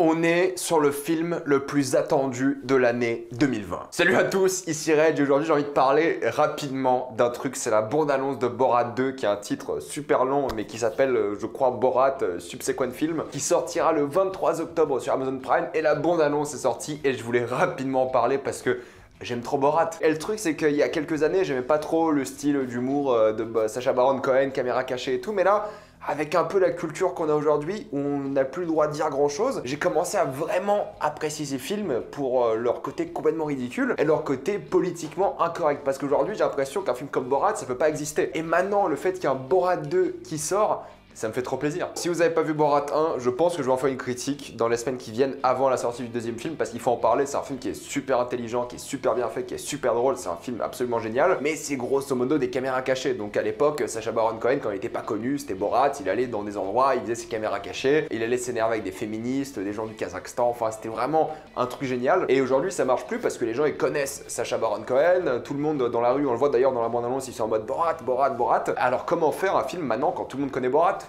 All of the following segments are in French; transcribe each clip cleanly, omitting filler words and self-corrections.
On est sur le film le plus attendu de l'année 2020. Salut à tous, ici Reg et aujourd'hui j'ai envie de parler rapidement d'un truc, c'est la bande-annonce de Borat 2 qui a un titre super long mais qui s'appelle je crois Borat Subsequent Film qui sortira le 23 octobre sur Amazon Prime et la bande-annonce est sortie et je voulais rapidement en parler parce que j'aime trop Borat. Et le truc c'est qu'il y a quelques années j'aimais pas trop le style d'humour de Sacha Baron Cohen, caméra cachée et tout, mais là avec un peu la culture qu'on a aujourd'hui, où on n'a plus le droit de dire grand chose, j'ai commencé à vraiment apprécier ces films pour leur côté complètement ridicule et leur côté politiquement incorrect. Parce qu'aujourd'hui, j'ai l'impression qu'un film comme Borat, ça peut pas exister. Et maintenant, le fait qu'il y ait un Borat 2 qui sort, ça me fait trop plaisir. Si vous n'avez pas vu Borat 1, je pense que je vais en faire une critique dans les semaines qui viennent avant la sortie du deuxième film parce qu'il faut en parler. C'est un film qui est super intelligent, qui est super bien fait, qui est super drôle. C'est un film absolument génial. Mais c'est grosso modo des caméras cachées. Donc à l'époque, Sacha Baron Cohen, quand il était pas connu, c'était Borat. Il allait dans des endroits, il faisait ses caméras cachées. Il allait s'énerver avec des féministes, des gens du Kazakhstan. Enfin, c'était vraiment un truc génial. Et aujourd'hui, ça marche plus parce que les gens ils connaissent Sacha Baron Cohen. Tout le monde dans la rue, on le voit d'ailleurs dans la bande-annonce, ils sont en mode Borat, Borat, Borat. Alors comment faire un film maintenant quand tout le monde connaît Borat ?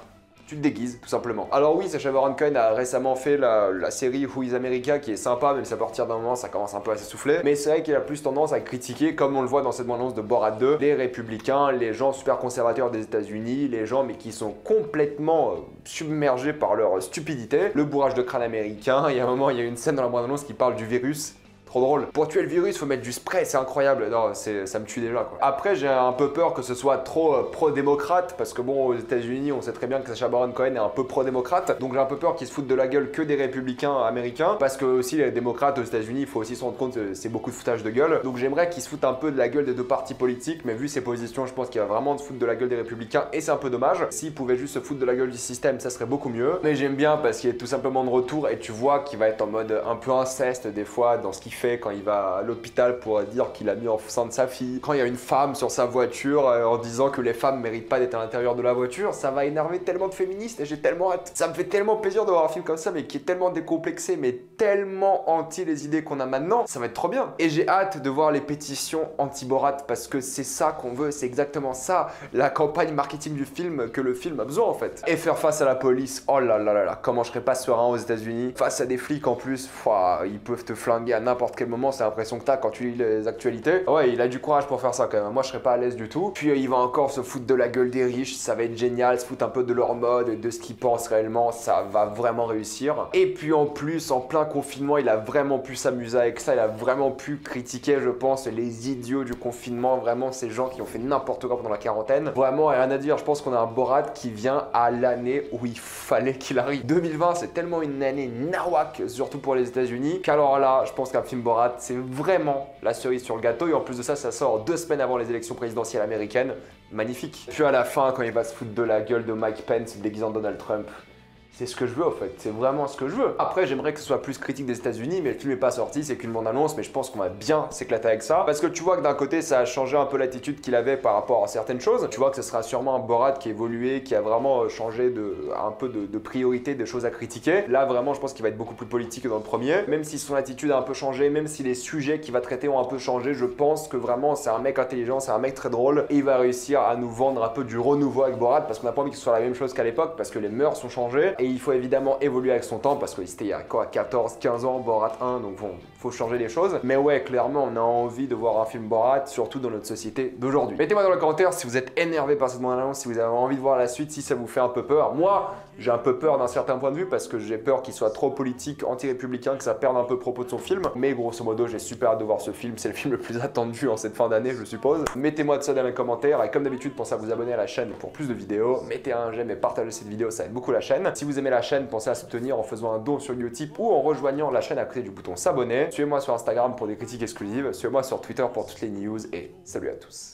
Tu te déguises, tout simplement. Alors oui, Sacha Baron Cohen a récemment fait la série Who is America qui est sympa, même si à partir d'un moment ça commence un peu à s'essouffler. Mais c'est vrai qu'il a plus tendance à critiquer, comme on le voit dans cette bande-annonce de Borat 2, les républicains, les gens super conservateurs des États-Unis, les gens mais qui sont complètement submergés par leur stupidité, le bourrage de crâne américain. Il y a un moment, il y a une scène dans la bande-annonce qui parle du virus. Trop drôle. Pour tuer le virus, faut mettre du spray, c'est incroyable. Non, ça me tue déjà quoi. Après, j'ai un peu peur que ce soit trop pro-démocrate, parce que bon, aux États-Unis, on sait très bien que Sacha Baron Cohen est un peu pro-démocrate, donc j'ai un peu peur qu'ils se foutent de la gueule que des républicains américains, parce que aussi les démocrates aux États-Unis, il faut aussi se rendre compte que c'est beaucoup de foutage de gueule. Donc j'aimerais qu'ils se foutent un peu de la gueule des deux partis politiques, mais vu ses positions, je pense qu'il va vraiment se foutre de la gueule des républicains, et c'est un peu dommage. S'ils pouvaient juste se foutre de la gueule du système, ça serait beaucoup mieux. Mais j'aime bien parce qu'il est tout simplement de retour, et tu vois qu'il va être en mode un peu inceste des fois dans ce qu'il fait quand il va à l'hôpital pour dire qu'il a mis enceinte sa fille. Quand il y a une femme sur sa voiture en disant que les femmes méritent pas d'être à l'intérieur de la voiture, ça va énerver tellement de féministes et j'ai tellement hâte. Ça me fait tellement plaisir de voir un film comme ça mais qui est tellement décomplexé mais tellement anti les idées qu'on a maintenant, ça va être trop bien. Et j'ai hâte de voir les pétitions anti-Borat parce que c'est ça qu'on veut, c'est exactement ça, la campagne marketing du film que le film a besoin en fait. Et faire face à la police, oh là là là là, comment je serais pas serein aux États-Unis face à des flics en plus, ils peuvent te flinguer à n'importe quel moment, c'est l'impression que t'as quand tu lis les actualités. Ouais, il a du courage pour faire ça quand même. Moi, je serais pas à l'aise du tout. Puis il va encore se foutre de la gueule des riches. Ça va être génial. Se foutre un peu de leur mode, de ce qu'ils pensent réellement. Ça va vraiment réussir. Et puis en plus, en plein confinement, il a vraiment pu s'amuser avec ça. Il a vraiment pu critiquer, je pense, les idiots du confinement. Vraiment, ces gens qui ont fait n'importe quoi pendant la quarantaine. Vraiment, rien à dire. Je pense qu'on a un Borat qui vient à l'année où il fallait qu'il arrive. 2020, c'est tellement une année nawak, surtout pour les États-Unis, qu'alors là, je pense qu'un film Borat, c'est vraiment la cerise sur le gâteau et en plus de ça, ça sort 2 semaines avant les élections présidentielles américaines. Magnifique. Puis à la fin, quand il va se foutre de la gueule de Mike Pence déguisé en Donald Trump, c'est ce que je veux en fait, c'est vraiment ce que je veux. Après, j'aimerais que ce soit plus critique des États-Unis, mais le film n'est pas sorti, c'est qu'une bande-annonce, mais je pense qu'on va bien s'éclater avec ça. Parce que tu vois que d'un côté, ça a changé un peu l'attitude qu'il avait par rapport à certaines choses. Tu vois que ce sera sûrement un Borat qui a évolué, qui a vraiment changé un peu de priorité, des choses à critiquer. Là, vraiment, je pense qu'il va être beaucoup plus politique que dans le premier. Même si son attitude a un peu changé, même si les sujets qu'il va traiter ont un peu changé, je pense que vraiment, c'est un mec intelligent, c'est un mec très drôle. Et il va réussir à nous vendre un peu du renouveau avec Borat, parce qu'on n'a pas envie que ce soit la même chose qu'à l'époque, parce que les mœurs ont changé. Et il faut évidemment évoluer avec son temps parce que c'était il y a quoi, 14, 15 ans, Borat 1, donc bon, faut changer les choses. Mais ouais, clairement, on a envie de voir un film Borat, surtout dans notre société d'aujourd'hui. Mettez-moi dans les commentaires si vous êtes énervé par cette bande-annonce, si vous avez envie de voir la suite, si ça vous fait un peu peur. Moi, j'ai un peu peur d'un certain point de vue parce que j'ai peur qu'il soit trop politique, anti-républicain, que ça perde un peu le propos de son film. Mais grosso modo, j'ai super hâte de voir ce film. C'est le film le plus attendu en cette fin d'année, je suppose. Mettez-moi de ça dans les commentaires et comme d'habitude, pensez à vous abonner à la chaîne pour plus de vidéos. Mettez un j'aime et partagez cette vidéo, ça aide beaucoup la chaîne. Si vous aimez la chaîne, pensez à soutenir en faisant un don sur Utip ou en rejoignant la chaîne à côté du bouton s'abonner. Suivez-moi sur Instagram pour des critiques exclusives. Suivez-moi sur Twitter pour toutes les news et salut à tous.